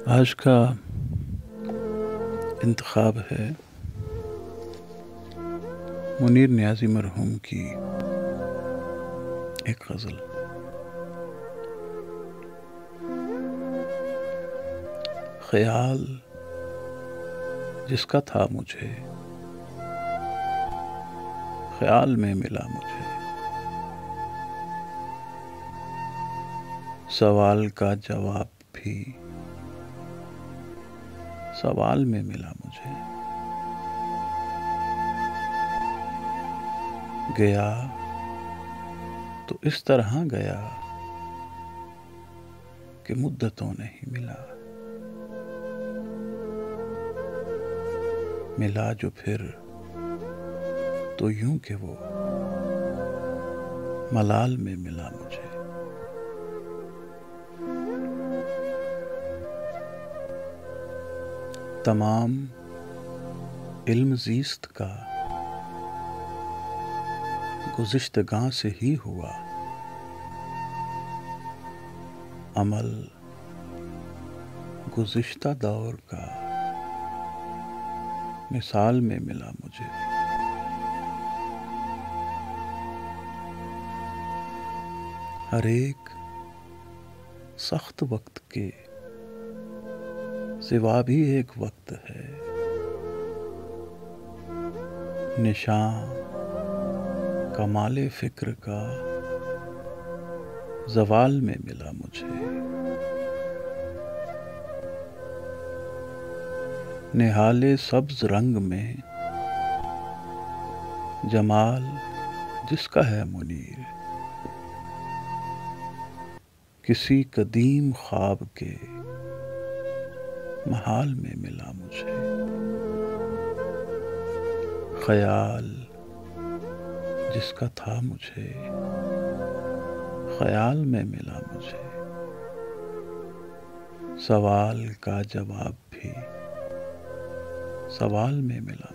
आज का इंतखाब है मुनीर नियाज़ी मरहूम की एक गज़ल। ख्याल जिसका था मुझे ख्याल में मिला मुझे, सवाल का जवाब भी सवाल में मिला मुझे। गया तो इस तरह गया कि मुद्दतों नहीं मिला, मिला जो फिर तो यूं कि वो मलाल में मिला मुझे। तमाम इल्म ज़ीस्त का गुज़िश्तगां से ही हुआ, अमल गुज़िश्ता दौर का मिसाल में मिला मुझे। हर एक सख्त वक्त के सिवा भी एक वक्त है, निशान कमाले फिक्र का ज़वाल में मिला मुझे। निहाले सब्ज़ रंग में जमाल जिसका है मुनीर, किसी कदीम ख्वाब के महाल में मिला मुझे। ख्याल जिसका था मुझे ख्याल में मिला मुझे, सवाल का जवाब भी सवाल में मिला।